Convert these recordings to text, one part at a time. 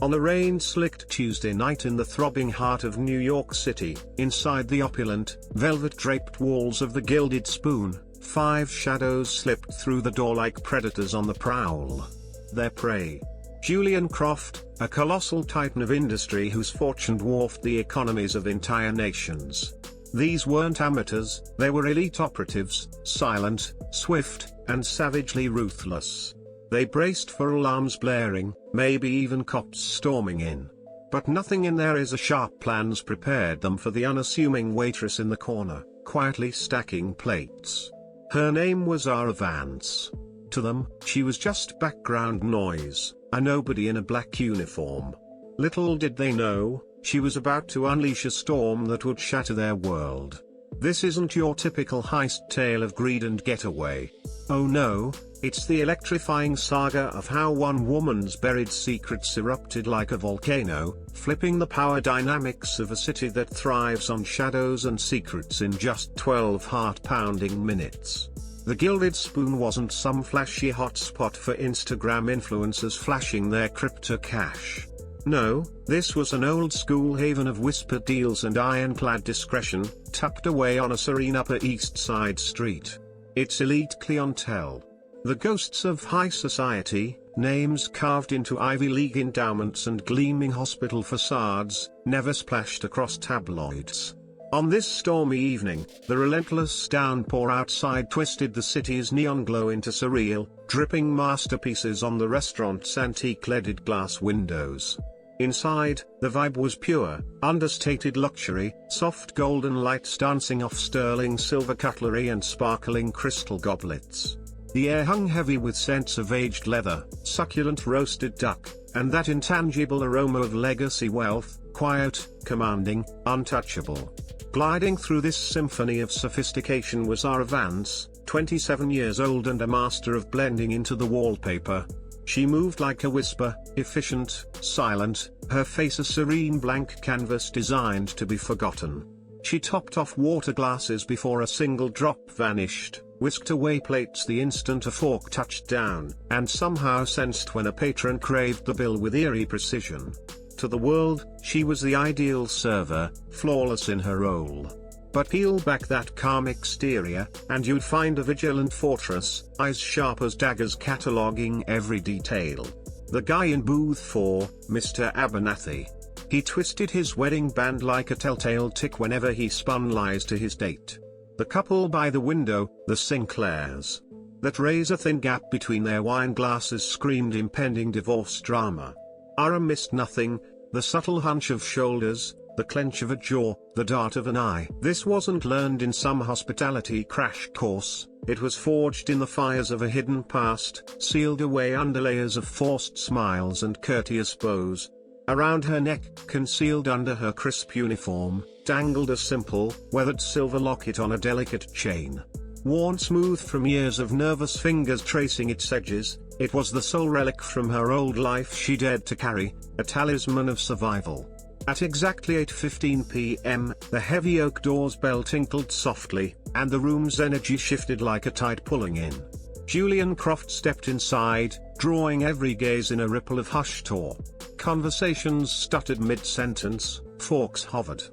On a rain-slicked Tuesday night in the throbbing heart of New York City, inside the opulent, velvet-draped walls of the Gilded Spoon, 5 shadows slipped through the door like predators on the prowl. Their prey. Julian Croft, a colossal titan of industry whose fortune dwarfed the economies of entire nations. These weren't amateurs, they were elite operatives, silent, swift, and savagely ruthless. They braced for alarms blaring, maybe even cops storming in. But nothing in their razor-sharp plans prepared them for the unassuming waitress in the corner, quietly stacking plates. Her name was Zara Vance. To them, she was just background noise, a nobody in a black uniform. Little did they know, she was about to unleash a storm that would shatter their world. This isn't your typical heist tale of greed and getaway. Oh no, it's the electrifying saga of how one woman's buried secrets erupted like a volcano, flipping the power dynamics of a city that thrives on shadows and secrets in just 12 heart-pounding minutes. The Gilded Spoon wasn't some flashy hotspot for Instagram influencers flashing their crypto cash. No, this was an old-school haven of whispered deals and ironclad discretion, tucked away on a serene Upper East Side street. Its elite clientele. The ghosts of high society, names carved into Ivy League endowments and gleaming hospital facades, never splashed across tabloids. On this stormy evening, the relentless downpour outside twisted the city's neon glow into surreal, dripping masterpieces on the restaurant's antique-leaded glass windows. Inside, the vibe was pure, understated luxury, soft golden lights dancing off sterling silver cutlery and sparkling crystal goblets. The air hung heavy with scents of aged leather, succulent roasted duck, and that intangible aroma of legacy wealth, quiet, commanding, untouchable. Gliding through this symphony of sophistication was Zara Vance, 27 years old and a master of blending into the wallpaper. She moved like a whisper, efficient, silent, her face a serene blank canvas designed to be forgotten. She topped off water glasses before a single drop vanished, whisked away plates the instant a fork touched down, and somehow sensed when a patron craved the bill with eerie precision. To the world, she was the ideal server, flawless in her role. But peel back that calm exterior, and you'd find a vigilant fortress, eyes sharp as daggers cataloging every detail. The guy in booth 4, Mr. Abernathy. He twisted his wedding band like a telltale tick whenever he spun lies to his date. The couple by the window, the Sinclairs. That razor-thin gap between their wine glasses screamed impending divorce drama. Zara missed nothing, the subtle hunch of shoulders, the clench of a jaw, the dart of an eye. This wasn't learned in some hospitality crash course, it was forged in the fires of a hidden past, sealed away under layers of forced smiles and courteous bows. Around her neck, concealed under her crisp uniform, dangled a simple, weathered silver locket on a delicate chain. Worn smooth from years of nervous fingers tracing its edges, it was the sole relic from her old life she dared to carry, a talisman of survival. At exactly 8:15 p.m., the heavy oak door's bell tinkled softly, and the room's energy shifted like a tide pulling in. Julian Croft stepped inside, drawing every gaze in a ripple of hushed awe. Conversations stuttered mid-sentence, forks hovered.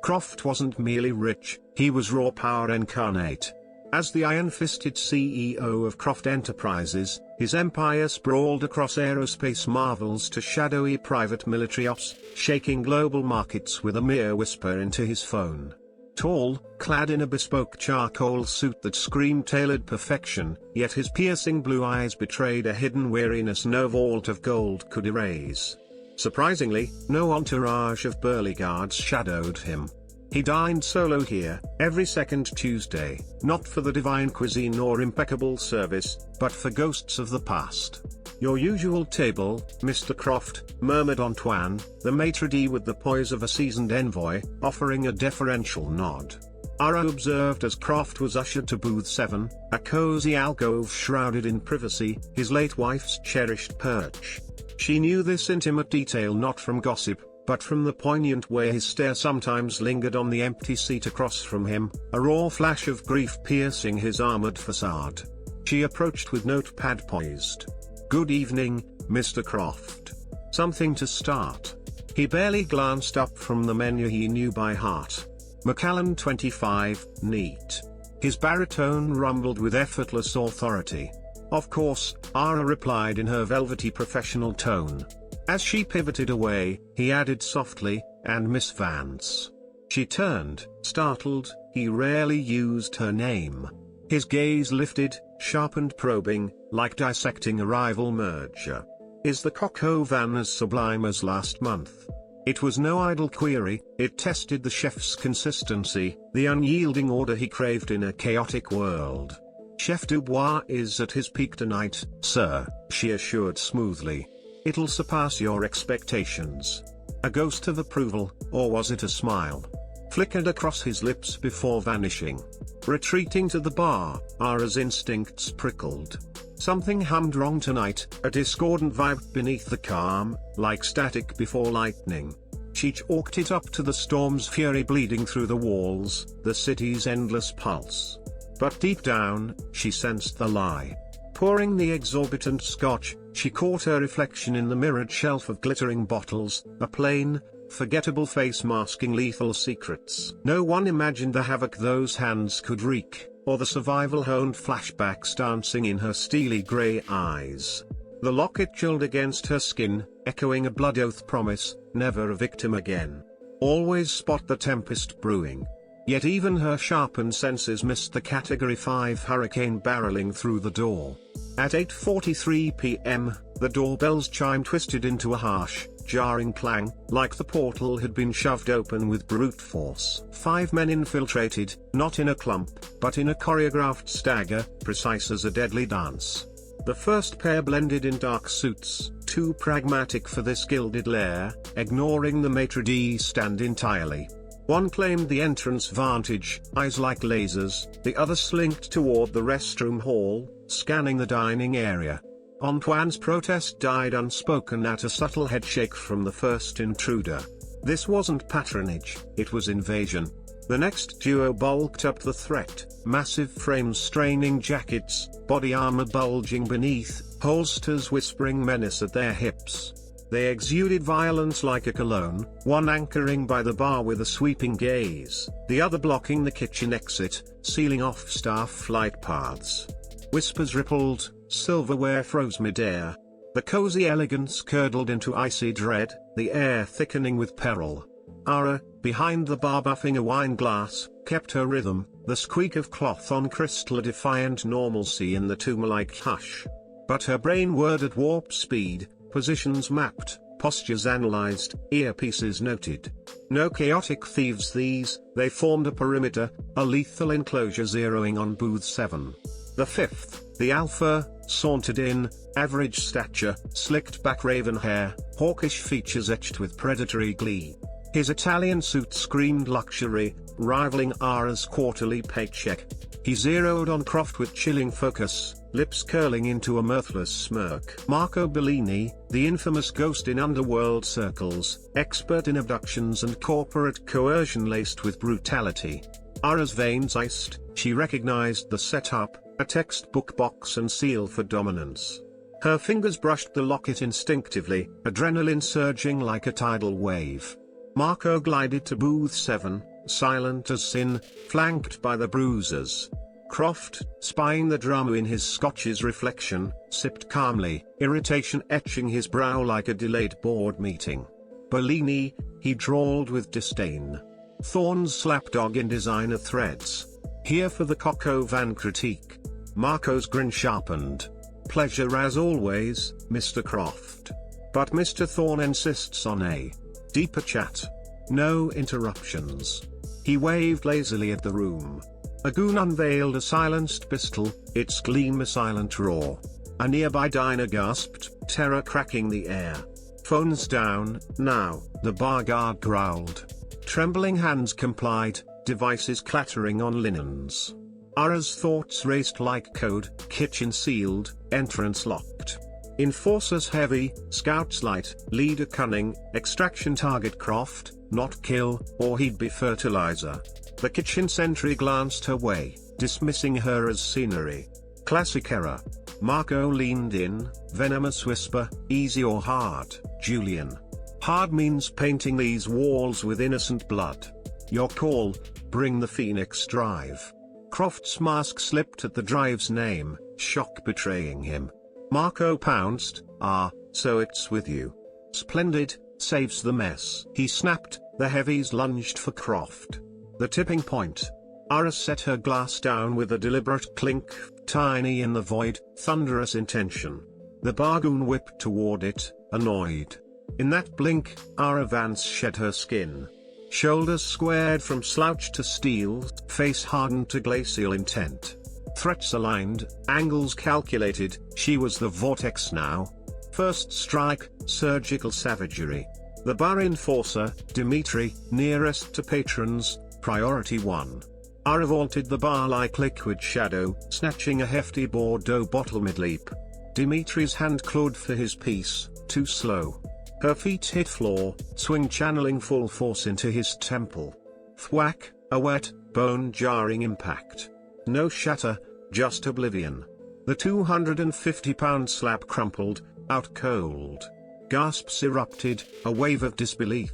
Croft wasn't merely rich, he was raw power incarnate. As the iron-fisted CEO of Croft Enterprises, his empire sprawled across aerospace marvels to shadowy private military ops, shaking global markets with a mere whisper into his phone. Tall, clad in a bespoke charcoal suit that screamed tailored perfection, yet his piercing blue eyes betrayed a hidden weariness no vault of gold could erase. Surprisingly, no entourage of burly guards shadowed him. He dined solo here, every second Tuesday, not for the divine cuisine or impeccable service, but for ghosts of the past. "Your usual table, Mr. Croft," murmured Antoine, the maitre d' with the poise of a seasoned envoy, offering a deferential nod. Zara observed as Croft was ushered to booth 7, a cozy alcove shrouded in privacy, his late wife's cherished perch. She knew this intimate detail not from gossip, but from the poignant way his stare sometimes lingered on the empty seat across from him, a raw flash of grief piercing his armored facade. She approached with notepad poised. "Good evening, Mr. Croft. Something to start. He barely glanced up from the menu he knew by heart. Macallan 25, neat. His baritone rumbled with effortless authority. Of course, Ara replied in her velvety professional tone. As she pivoted away, he added softly, "And Miss Vance." She turned, startled. He rarely used her name. His gaze lifted, sharp and probing, like dissecting a rival merger. "Is the coq au vin as sublime as last month?" It was no idle query, it tested the chef's consistency, the unyielding order he craved in a chaotic world. "Chef Dubois is at his peak tonight, sir," she assured smoothly. "It'll surpass your expectations." A ghost of approval, or was it a smile, flickered across his lips before vanishing. Retreating to the bar, Ara's instincts prickled. Something hummed wrong tonight, a discordant vibe beneath the calm, like static before lightning. She chalked it up to the storm's fury bleeding through the walls, the city's endless pulse. But deep down, she sensed the lie. Pouring the exorbitant scotch, she caught her reflection in the mirrored shelf of glittering bottles, a plain, forgettable face masking lethal secrets. No one imagined the havoc those hands could wreak, or the survival-honed flashbacks dancing in her steely grey eyes. The locket chilled against her skin, echoing a blood oath promise, never a victim again. Always spot the tempest brewing. Yet even her sharpened senses missed the Category 5 hurricane barreling through the door. At 8:43 p.m., the doorbell's chime twisted into a harsh, jarring clang, like the portal had been shoved open with brute force. 5 men infiltrated, not in a clump, but in a choreographed stagger, precise as a deadly dance. The first pair blended in dark suits, too pragmatic for this gilded lair, ignoring the maitre d' stand entirely. One claimed the entrance vantage, eyes like lasers, the other slinked toward the restroom hall, scanning the dining area. Antoine's protest died unspoken at a subtle headshake from the first intruder. This wasn't patronage, it was invasion. The next duo bulked up the threat, massive frames straining jackets, body armor bulging beneath, holsters whispering menace at their hips. They exuded violence like a cologne, one anchoring by the bar with a sweeping gaze, the other blocking the kitchen exit, sealing off staff flight paths. Whispers rippled, silverware froze midair. The cozy elegance curdled into icy dread, the air thickening with peril. Ara, behind the bar buffing a wine glass, kept her rhythm, the squeak of cloth on crystal a defiant normalcy in the tomb-like hush. But her brain whirred at warp speed, positions mapped, postures analyzed, earpieces noted. No chaotic thieves these, they formed a perimeter, a lethal enclosure zeroing on booth 7. The fifth, the Alpha, sauntered in, average stature, slicked back raven hair, hawkish features etched with predatory glee. His Italian suit screamed luxury, rivaling Ara's quarterly paycheck. He zeroed on Croft with chilling focus, lips curling into a mirthless smirk. Marco Bellini, the infamous ghost in underworld circles, expert in abductions and corporate coercion laced with brutality. Ara's veins iced, she recognized the setup, a textbook box and seal for dominance. Her fingers brushed the locket instinctively, adrenaline surging like a tidal wave. Marco glided to booth 7, silent as sin, flanked by the bruisers. Croft, spying the drama in his scotch's reflection, sipped calmly, irritation etching his brow like a delayed board meeting. Bellini, he drawled with disdain. Thorne's slapdog in designer threads. Here for the coq au vin critique. Marco's grin sharpened. Pleasure as always, Mr. Croft. But Mr. Thorne insists on a deeper chat. No interruptions. He waved lazily at the room. A goon unveiled a silenced pistol, its gleam a silent roar. A nearby diner gasped, terror cracking the air. Phones down, now, the bar guard growled. Trembling hands complied, devices clattering on linens. Ara's thoughts raced like code, kitchen sealed, entrance locked. Enforcers heavy, scouts light, leader cunning, extraction target Croft, not kill, or he'd be fertilizer. The kitchen sentry glanced her way, dismissing her as scenery. Classic error. Marco leaned in, venomous whisper, easy or hard, Julian? Hard means painting these walls with innocent blood. Your call, bring the Phoenix Drive. Croft's mask slipped at the drive's name, shock betraying him. Marco pounced, so it's with you. Splendid, saves the mess. He snapped, the heavies lunged for Croft. The tipping point. Ara set her glass down with a deliberate clink, tiny in the void, thunderous intention. The bargoon whipped toward it, annoyed. In that blink, Ara Vance shed her skin. Shoulders squared from slouch to steel, face hardened to glacial intent. Threats aligned, angles calculated, she was the vortex now. First strike, surgical savagery. The bar enforcer, Dimitri, nearest to patrons, priority 1. Ara vaulted the bar like liquid shadow, snatching a hefty Bordeaux bottle mid-leap. Dimitri's hand clawed for his piece, too slow. Her feet hit floor, swing channeling full force into his temple. Thwack, a wet, bone-jarring impact. No shatter, just oblivion. The 250-pound slab crumpled, out cold. Gasps erupted, a wave of disbelief.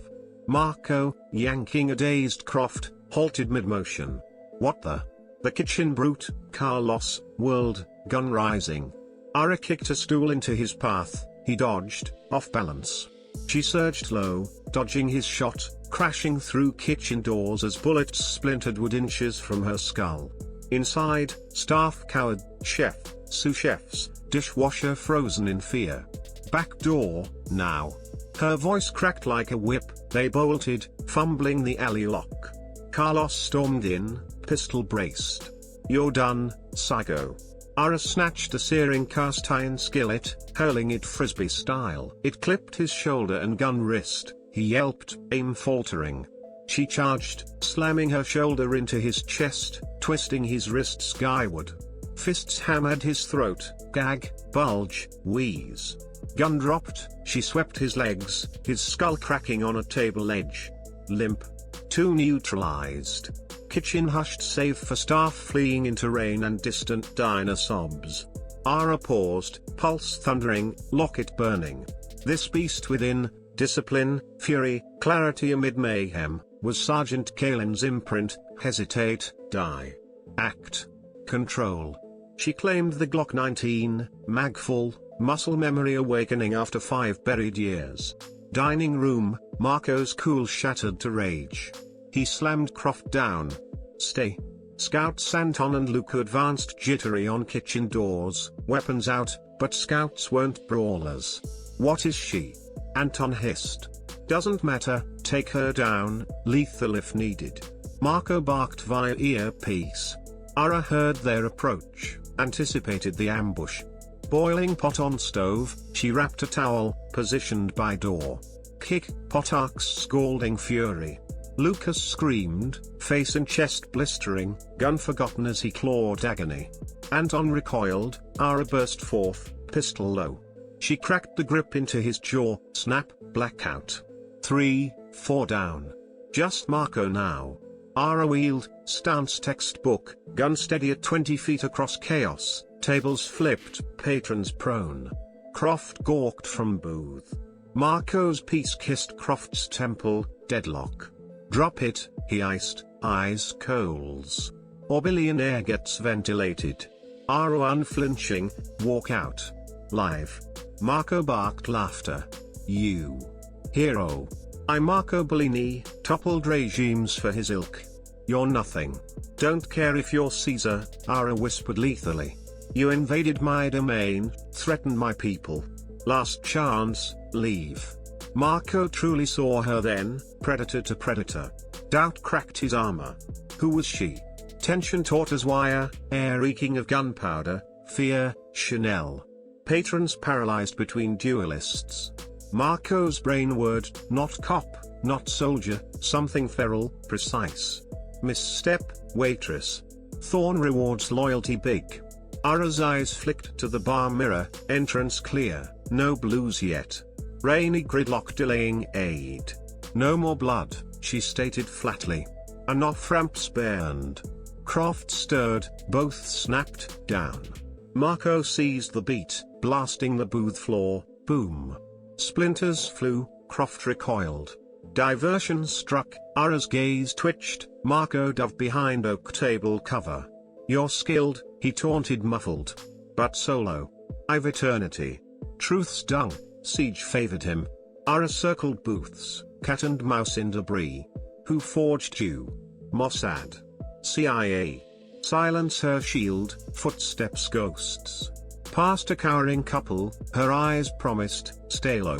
Marco, yanking a dazed Croft, halted mid-motion. What the? The kitchen brute, Carlos, whirled, gun rising. Ara kicked a stool into his path, he dodged, off balance. She surged low, dodging his shot, crashing through kitchen doors as bullets splintered wood inches from her skull. Inside, staff cowered, chef, sous chefs, dishwasher frozen in fear. Back door, now. Her voice cracked like a whip, they bolted, fumbling the alley lock. Carlos stormed in, pistol braced. You're done, psycho. Ara snatched a searing cast iron skillet, hurling it frisbee style. It clipped his shoulder and gun wrist, he yelped, aim faltering. She charged, slamming her shoulder into his chest, twisting his wrist skyward. Fists hammered his throat, gag, bulge, wheeze. Gun dropped, she swept his legs, his skull cracking on a table edge. Limp. Too neutralized. Kitchen hushed save for staff fleeing into rain and distant diner sobs. Ara paused, pulse thundering, locket burning. This beast within, discipline, fury, clarity amid mayhem, was Sergeant Kalin's imprint, hesitate, die. Act. Control. She claimed the Glock 19, magful, muscle memory awakening after 5 buried years. Dining room, Marco's cool shattered to rage. He slammed Croft down. Stay. Scouts Anton and Luke advanced jittery on kitchen doors, weapons out, but scouts weren't brawlers. What is she? Anton hissed. Doesn't matter, take her down, lethal if needed. Marco barked via earpiece. Ara heard their approach, anticipated the ambush. Boiling pot on stove, she wrapped a towel, positioned by door. Kick, pot arcs scalding fury. Lucas screamed, face and chest blistering, gun forgotten as he clawed agony. Anton recoiled, Ara burst forth, pistol low. She cracked the grip into his jaw, snap, blackout. 3, 4 down. Just Marco now. Ara wheeled, stance textbook, gun steady at 20 feet across chaos, tables flipped, patrons prone. Croft gawked from booth. Marco's piece kissed Croft's temple, deadlock. Drop it, he iced, eyes coals. Or Billionaire gets ventilated. Ara unflinching, walk out. Live. Marco barked laughter. You. Hero. I Marco Bellini, toppled regimes for his ilk. You're nothing. Don't care if you're Caesar, Ara whispered lethally. You invaded my domain, threatened my people. Last chance, leave. Marco truly saw her then, predator to predator. Doubt cracked his armor. Who was she? Tension taut as wire, air reeking of gunpowder, fear, Chanel. Patrons paralyzed between duelists. Marco's brain word, not cop, not soldier, something feral, precise. Misstep, waitress. Thorn rewards loyalty big. Ara's eyes flicked to the bar mirror, entrance clear, no blues yet. Rainy gridlock delaying aid. No more blood, she stated flatly. An off-ramp spurned. Croft stirred, both snapped, down. Marco seized the beat, blasting the booth floor. Boom. Splinters flew, Croft recoiled. Diversion struck, Ara's gaze twitched. Marco dove behind oak table cover. "You're skilled," he taunted muffled. "But solo. I've eternity." Truth stung, siege favored him. Ara circled booths, cat and mouse in debris. "Who forged you? Mossad? CIA? Silence her shield." Footsteps, ghosts. Past a cowering couple, her eyes promised, "Stay low.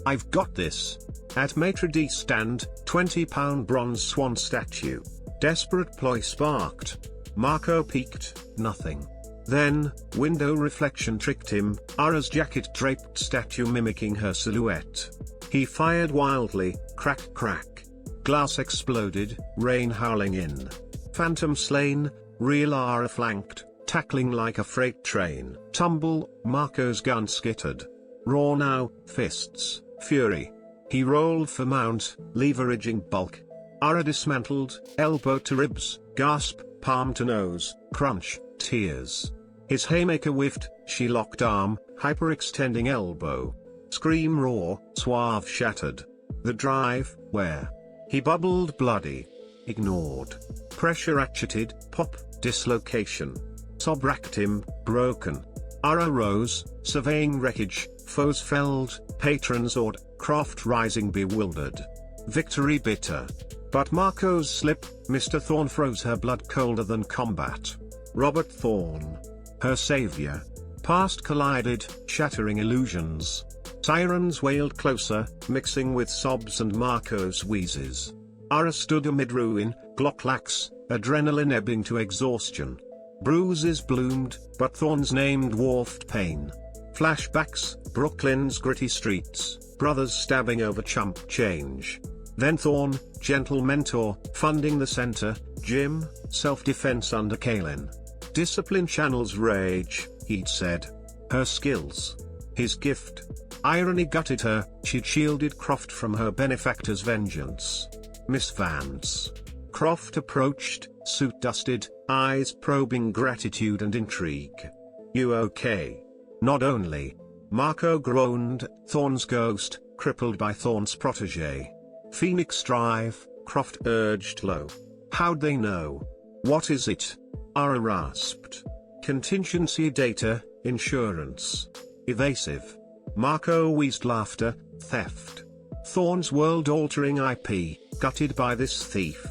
I've got this." At maitre d' stand, 20-pound bronze swan statue. Desperate ploy sparked. Marco peeked, nothing. Then, window reflection tricked him, Ara's jacket-draped statue mimicking her silhouette. He fired wildly, crack crack. Glass exploded, rain howling in. Phantom slain, real Ara flanked, tackling like a freight train. Tumble, Marco's gun skittered. Raw now, fists, fury. He rolled for mount, leveraging bulk. Ara dismantled, elbow to ribs, gasp, palm to nose, crunch, tears. His haymaker whiffed, she locked arm, hyperextending elbow. Scream roar, suave shattered. The drive, where? He bubbled bloody. Ignored. Pressure ratcheted, pop, dislocation. Sob racked him, broken. Ara rose, surveying wreckage, foes felled, patrons awed, Croft rising bewildered. Victory bitter. But Marco's slip, Mr. Thorne froze her blood colder than combat. Robert Thorne. Her savior. Past collided, shattering illusions. Sirens wailed closer, mixing with sobs and Marco's wheezes. Ara stood amid ruin, Glock lax, adrenaline ebbing to exhaustion. Bruises bloomed, but Thorne's name dwarfed pain. Flashbacks, Brooklyn's gritty streets, brothers stabbing over chump change. Then Thorne, gentle mentor, funding the center, gym, self-defense under Kalen. Discipline channels rage, he'd said. Her skills. His gift. Irony gutted her, she'd shielded Croft from her benefactor's vengeance. Miss Vance. Croft approached, suit dusted, eyes probing gratitude and intrigue. "You okay?" "Not only." Marco groaned, Thorne's ghost, crippled by Thorne's protege. "Phoenix Drive," Croft urged low. "How'd they know?" "What is it?" Ara rasped. "Contingency data, insurance." Evasive. Marco wheezed laughter, "Theft." Thorne's world-altering IP, gutted by this thief.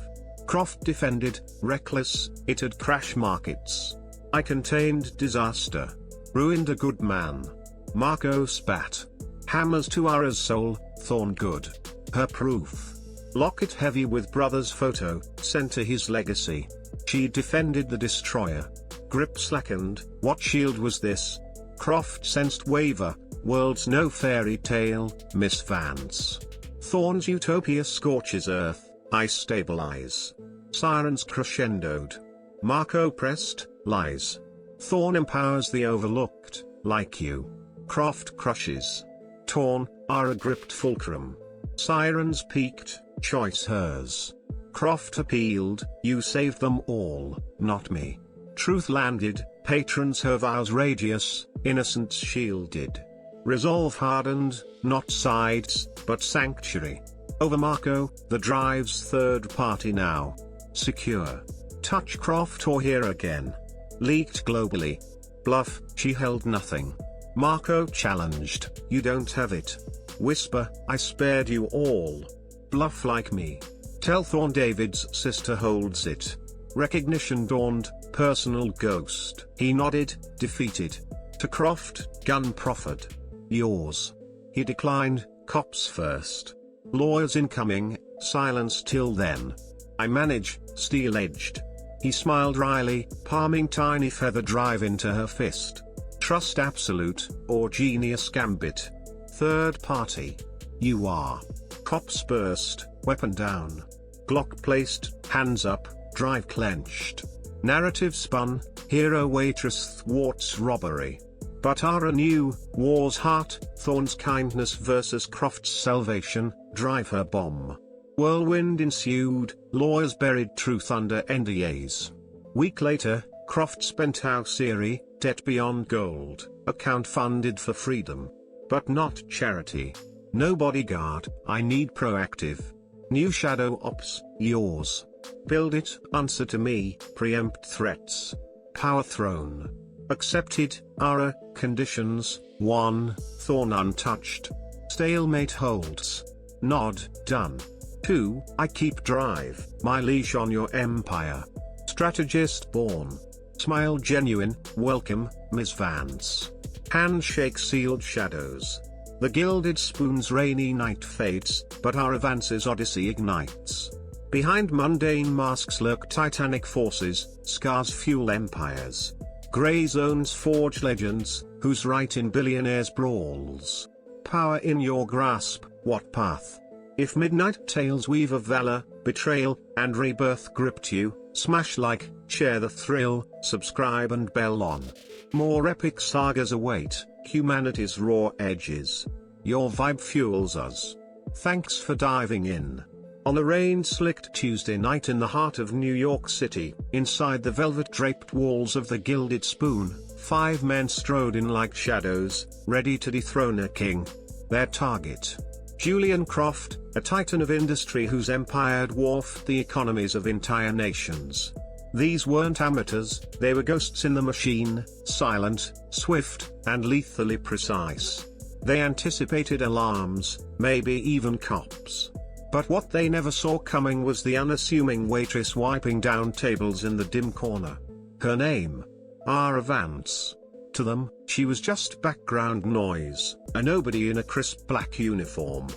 Croft defended, reckless, it'd crash markets. "I contained disaster. Ruined a good man." Marco spat. Hammers to Ara's soul, Thorne good. Her proof. Locket heavy with brother's photo, center his legacy. She defended the destroyer. Grip slackened, what shield was this? Croft sensed waver, world's no fairy tale, Miss Vance. Thorne's utopia scorches earth, I stabilize. Sirens crescendoed. Marco pressed, lies. Thorne empowers the overlooked, like you. Croft crushes. Torn, Ara gripped fulcrum. Sirens peaked, choice hers. Croft appealed, you saved them all, not me. Truth landed, patrons her vows radius, innocence shielded. Resolve hardened, not sides, but sanctuary. Over Marco, the drive's third party now. Secure. Touch Croft or here again. Leaked globally. Bluff, she held nothing. Marco challenged, you don't have it. Whisper, I spared you all. Bluff like me. Tell Thorne David's sister holds it. Recognition dawned, personal ghost. He nodded, defeated. To Croft, gun proffered. Yours. He declined, cops first. Lawyers incoming, silence till then. I manage, steel-edged. He smiled wryly, palming tiny feather drive into her fist. Trust absolute, or genius gambit. Third party. You are. Cops burst, weapon down. Glock placed, hands up, drive clenched. Narrative spun, hero waitress thwarts robbery. But Ara knew, war's heart, Thorne's kindness versus Croft's salvation, drive her bomb. Whirlwind ensued, lawyers buried truth under NDAs. Week later, Croft's penthouse eerie, Debt beyond gold, account funded for freedom. But not charity. No bodyguard, I need proactive. New shadow ops, yours. Build it, answer to me, preempt threats. Power throne. Accepted, Ara, conditions, 1, thorn untouched. Stalemate holds. Nod, done. 2, I keep drive, my leash on your empire. Strategist born. Smile genuine, welcome, Ms. Vance. Handshake sealed shadows. The gilded spoon's rainy night fades, but Ara Vance's odyssey ignites. Behind mundane masks lurk titanic forces, scars fuel empires. Grey zones forge legends, who's right in billionaires' brawls. Power in your grasp, what path? If MidnightTales weave of valor, betrayal, and rebirth gripped you, smash like, share the thrill, subscribe and bell on. More epic sagas await, humanity's raw edges. Your vibe fuels us. Thanks for diving in. On a rain-slicked Tuesday night in the heart of New York City, inside the velvet-draped walls of the Gilded Spoon, 5 men strode in like shadows, ready to dethrone a king. Their target. Julian Croft, a titan of industry whose empire dwarfed the economies of entire nations. These weren't amateurs, they were ghosts in the machine, silent, swift, and lethally precise. They anticipated alarms, maybe even cops. But what they never saw coming was the unassuming waitress wiping down tables in the dim corner. Her name? Ara Vance. To them, she was just background noise, a nobody in a crisp black uniform.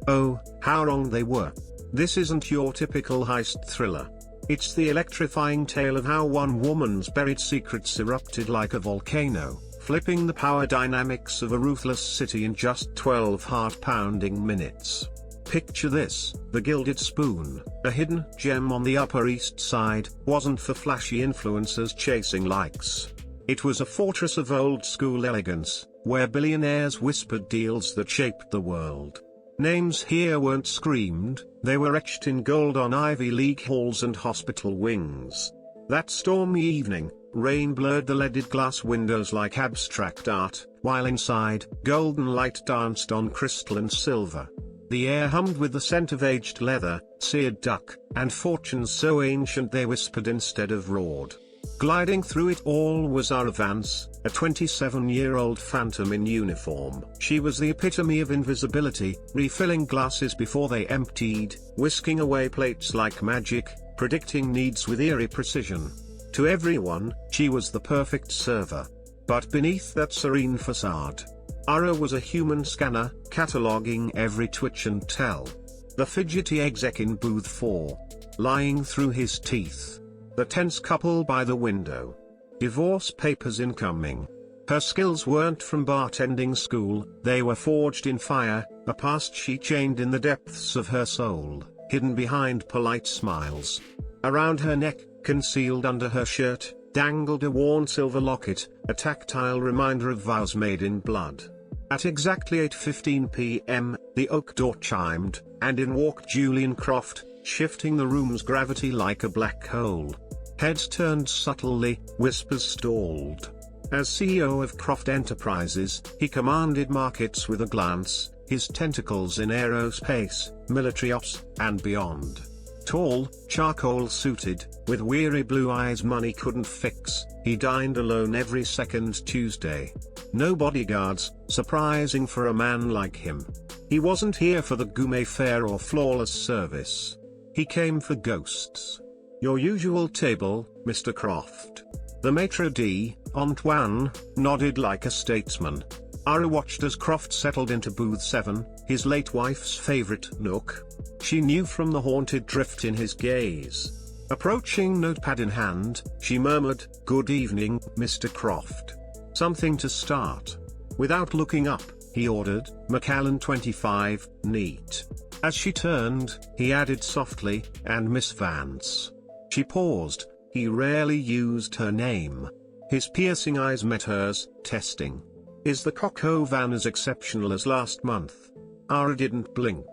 Oh, how wrong they were. This isn't your typical heist thriller. It's the electrifying tale of how one woman's buried secrets erupted like a volcano, flipping the power dynamics of a ruthless city in just 12 heart-pounding minutes. Picture this, the Gilded Spoon, a hidden gem on the Upper East Side, wasn't for flashy influencers chasing likes. It was a fortress of old-school elegance, where billionaires whispered deals that shaped the world. Names here weren't screamed, they were etched in gold on Ivy League halls and hospital wings. That stormy evening, rain blurred the leaded glass windows like abstract art, while inside, golden light danced on crystal and silver. The air hummed with the scent of aged leather, seared duck, and fortunes so ancient they whispered instead of roared. Gliding through it all was Ara Vance, a 27-year-old phantom in uniform. She was the epitome of invisibility, refilling glasses before they emptied, whisking away plates like magic, predicting needs with eerie precision. To everyone, she was the perfect server. But beneath that serene facade, Ara was a human scanner, cataloging every twitch and tell. The fidgety exec in booth 4. Lying through his teeth. The tense couple by the window. Divorce papers incoming. Her skills weren't from bartending school, they were forged in fire, a past she chained in the depths of her soul, hidden behind polite smiles. Around her neck, concealed under her shirt, dangled a worn silver locket, a tactile reminder of vows made in blood. At exactly 8:15 p.m., the oak door chimed, and in walked Julian Croft, shifting the room's gravity like a black hole. Heads turned subtly, whispers stalled. As CEO of Croft Enterprises, he commanded markets with a glance, his tentacles in aerospace, military ops, and beyond. Tall, charcoal-suited, with weary blue eyes money couldn't fix, he dined alone every second Tuesday. No bodyguards, surprising for a man like him. He wasn't here for the gourmet fare or flawless service. He came for ghosts. Your usual table, Mr. Croft. The maitre d', Antoine, nodded like a statesman. Ara watched as Croft settled into booth 7, his late wife's favorite nook. She knew from the haunted drift in his gaze. Approaching notepad in hand, she murmured, "Good evening, Mr. Croft. Something to start." Without looking up, he ordered, "Macallan 25, neat." As she turned, he added softly, "And Miss Vance." She paused, he rarely used her name. His piercing eyes met hers, testing. "Is the coq au vin as exceptional as last month?" Ara didn't blink.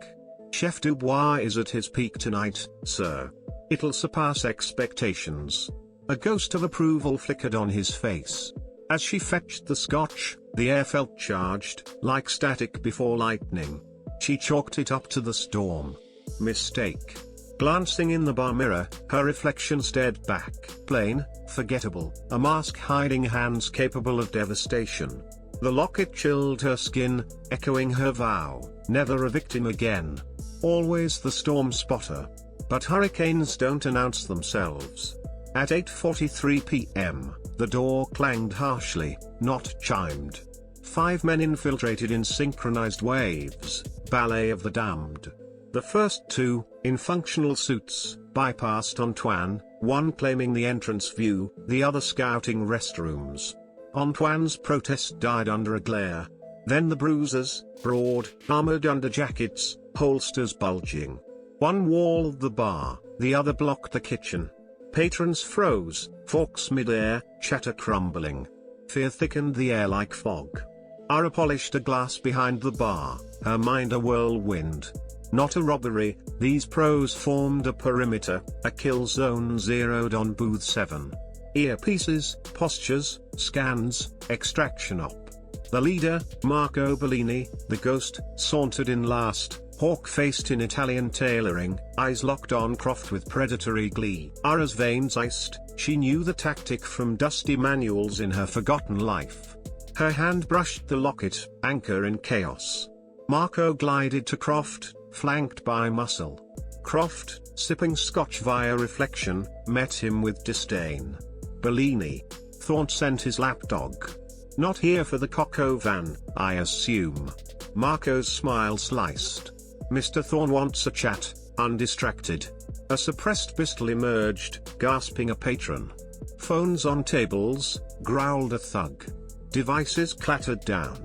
"Chef Dubois is at his peak tonight, sir. It'll surpass expectations." A ghost of approval flickered on his face. As she fetched the scotch, the air felt charged, like static before lightning. She chalked it up to the storm. Mistake. Glancing in the bar mirror, her reflection stared back. Plain, forgettable, a mask hiding hands capable of devastation. The locket chilled her skin, echoing her vow, never a victim again. Always the storm spotter. But hurricanes don't announce themselves. At 8:43 p.m., the door clanged harshly, not chimed. 5 men infiltrated in synchronized waves, ballet of the damned. The first 2, in functional suits, bypassed Antoine, one claiming the entrance view, the other scouting restrooms. Antoine's protest died under a glare. Then the bruisers, broad, armored underjackets, holsters bulging. One walled the bar, the other blocked the kitchen. Patrons froze, forks mid-air, chatter crumbling. Fear thickened the air like fog. Ara polished a glass behind the bar, her mind a whirlwind. Not a robbery, these pros formed a perimeter, a kill zone zeroed on booth 7. Earpieces, postures, scans, extraction op. The leader, Marco Bellini, the ghost, sauntered in last, hawk-faced in Italian tailoring, eyes locked on Croft with predatory glee. Ara's veins iced, she knew the tactic from dusty manuals in her forgotten life. Her hand brushed the locket, anchor in chaos. Marco glided to Croft, flanked by muscle. Croft, sipping scotch via reflection, met him with disdain. Bellini. Thorne sent his lapdog. Not here for the Coco van, I assume. Marco's smile sliced. Mr. Thorne wants a chat, undistracted. A suppressed pistol emerged, gasping a patron. Phones on tables, growled a thug. Devices clattered down.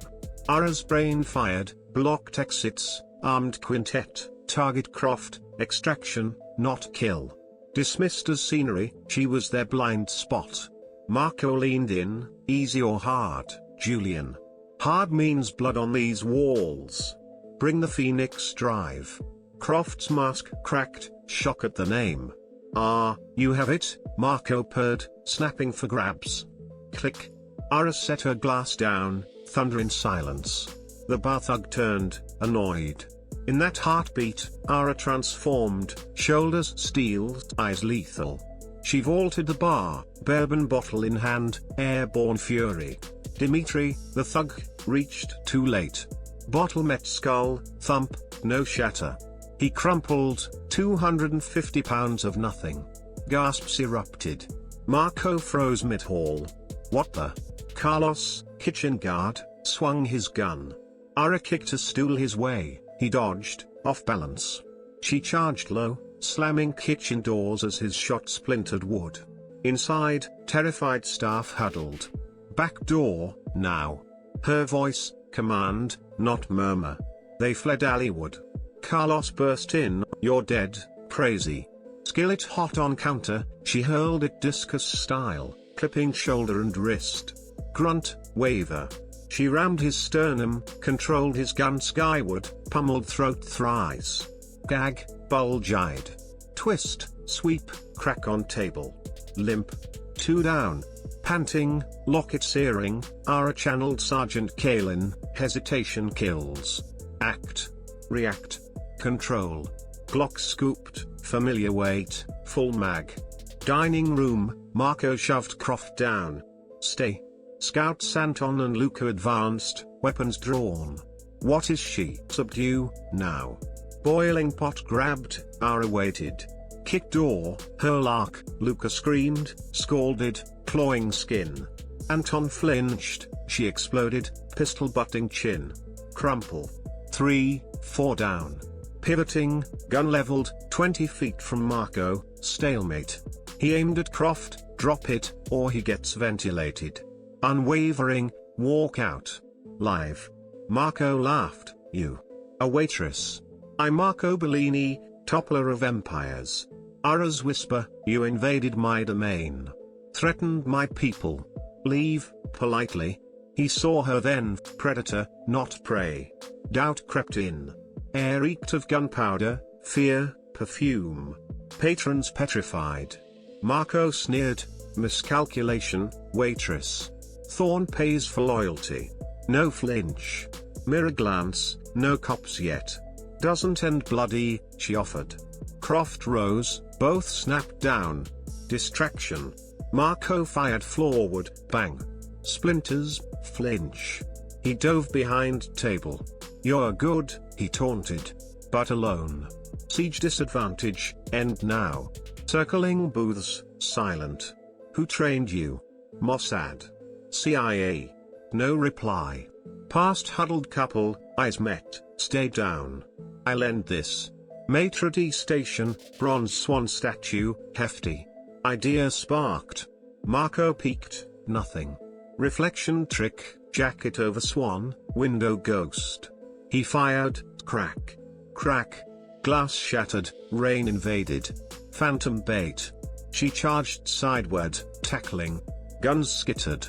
Ara's brain fired, blocked exits, armed quintet, target Croft, extraction, not kill. Dismissed as scenery, she was their blind spot. Marco leaned in, easy or hard, Julian. Hard means blood on these walls. Bring the Phoenix Drive. Croft's mask cracked, shock at the name. Ah, you have it, Marco purred, snapping for grabs. Click. Ara set her glass down, thunder in silence. The bar thug turned, annoyed. In that heartbeat, Ara transformed, shoulders steel, eyes lethal. She vaulted the bar, bourbon bottle in hand, airborne fury. Dimitri, the thug, reached too late. Bottle met skull, thump, no shatter. He crumpled, 250 pounds of nothing. Gasps erupted. Marco froze mid-hall. What the? Carlos, kitchen guard, swung his gun. Ara kicked a stool his way, he dodged, off balance. She charged low, slamming kitchen doors as his shot splintered wood. Inside, terrified staff huddled. Back door, now. Her voice, command, not murmur. They fled alleyward. Carlos burst in, you're dead, crazy. Skillet hot on counter, she hurled it discus style, clipping shoulder and wrist. Grunt, waver. She rammed his sternum, controlled his gun skyward, pummeled throat thrice. Gag, bulge-eyed. Twist, sweep, crack on table. Limp. 2 down. Panting, locket searing, Ara channeled Sergeant Kalin, hesitation kills. Act. React. Control. Glock scooped, familiar weight, full mag. Dining room, Marco shoved Croft down. Stay. Scouts Anton and Luca advanced, weapons drawn. What is she? Subdue, now. Boiling pot grabbed, Ara waited. Kick door, hurl arc, Luca screamed, scalded, clawing skin. Anton flinched, she exploded, pistol butting chin. Crumple. 3, 4 down. Pivoting, gun leveled, 20 feet from Marco, stalemate. He aimed at Croft, drop it, or he gets ventilated. Unwavering, walk out. Live. Marco laughed, you. A waitress. I'm Marco Bellini, toppler of empires. Ara's whisper, you invaded my domain. Threatened my people. Leave, politely. He saw her then, predator, not prey. Doubt crept in. Air reeked of gunpowder, fear, perfume. Patrons petrified. Marco sneered, miscalculation, waitress. Thorn pays for loyalty. No flinch. Mirror glance, no cops yet. Doesn't end bloody, she offered. Croft rose, both snapped down. Distraction. Marco fired floorward, bang. Splinters, flinch. He dove behind table. You're good, he taunted. But alone. Siege disadvantage, end now. Circling booths, silent. Who trained you? Mossad. CIA. No reply. Past huddled couple, eyes met, stay down. I'll end this. Maitre d' station, bronze swan statue, hefty. Idea sparked. Marco peeked, nothing. Reflection trick, jacket over swan, window ghost. He fired, crack. Crack. Glass shattered, rain invaded. Phantom bait. She charged sideward, tackling. Guns skittered.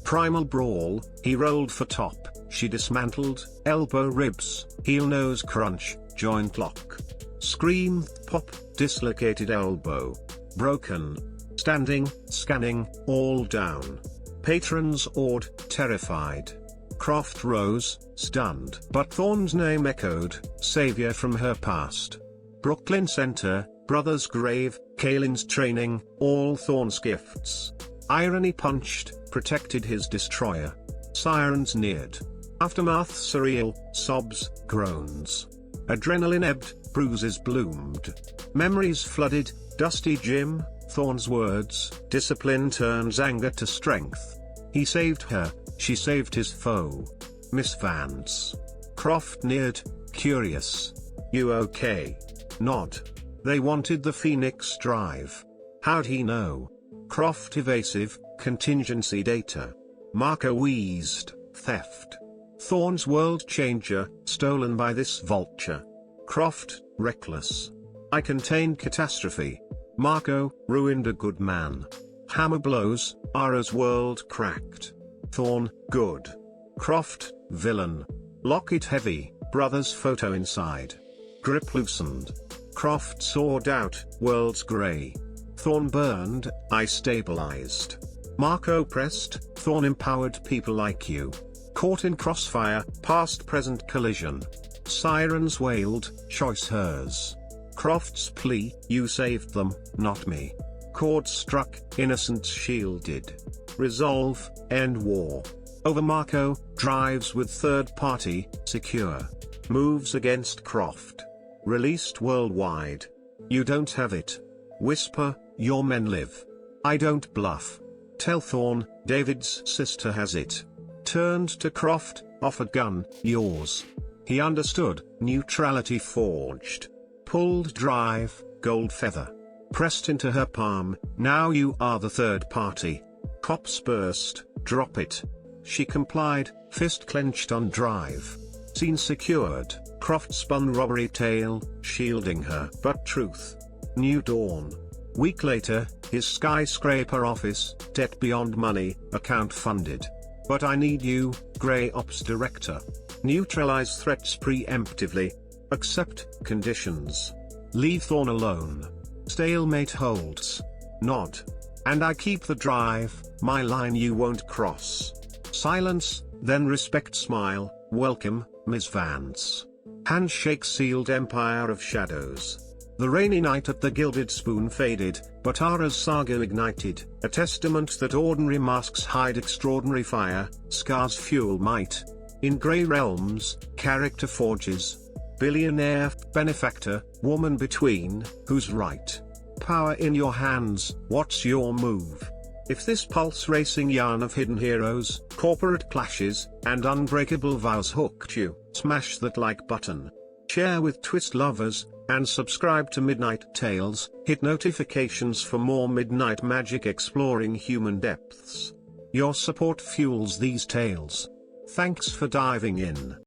Primal brawl, he rolled for top, she dismantled, elbow ribs, heel nose crunch, joint lock. Scream, pop, dislocated elbow. Broken. Standing, scanning, all down. Patrons awed, terrified. Croft rose, stunned. But Thorn's name echoed, savior from her past. Brooklyn Center, Brothers Grave, Kalin's training, all Thorn's gifts. Irony punched, protected his destroyer. Sirens neared. Aftermath surreal, sobs, groans. Adrenaline ebbed, bruises bloomed. Memories flooded, Dusty Jim, Thorn's words, discipline turns anger to strength. He saved her, she saved his foe. Miss Vance. Croft neared, curious. You okay? Nod. They wanted the Phoenix Drive. How'd he know? Croft evasive, contingency data. Marco wheezed, theft. Thorn's world changer, stolen by this vulture. Croft, reckless. I contained catastrophe. Marco, ruined a good man. Hammer blows, Ara's world cracked. Thorn, good. Croft, villain. Locket heavy, brother's photo inside. Grip loosened. Croft sawed out, world's grey. Thorn burned, I stabilized. Marco pressed, Thorn empowered people like you. Caught in crossfire, past-present collision. Sirens wailed, choice hers. Croft's plea, you saved them, not me. Chord struck, innocents shielded. Resolve, end war. Over Marco, drives with third party, secure. Moves against Croft. Released worldwide. You don't have it. Whisper, your men live. I don't bluff. Tell Thorn, David's sister has it. Turned to Croft, offered gun, yours. He understood, neutrality forged. Pulled drive, gold feather. Pressed into her palm, now you are the third party. Cops burst, drop it. She complied, fist clenched on drive. Scene secured, Croft spun robbery tale, shielding her. But truth. New dawn. Week later, his skyscraper office, debt beyond money, account funded. But I need you, Grey Ops Director. Neutralize threats preemptively. Accept conditions. Leave Thorn alone. Stalemate holds. Nod. And I keep the drive, my line you won't cross. Silence, then respect smile, welcome, Ms. Vance. Handshake sealed Empire of Shadows. The rainy night at the Gilded Spoon faded, but Ara's saga ignited, a testament that ordinary masks hide extraordinary fire, scars fuel might. In grey realms, character forges. Billionaire, benefactor, woman between, who's right? Power in your hands, what's your move? If this pulse-racing yarn of hidden heroes, corporate clashes, and unbreakable vows hooked you, smash that like button. Share with twist lovers, and subscribe to Midnight Tales, hit notifications for more midnight magic exploring human depths. Your support fuels these tales. Thanks for diving in.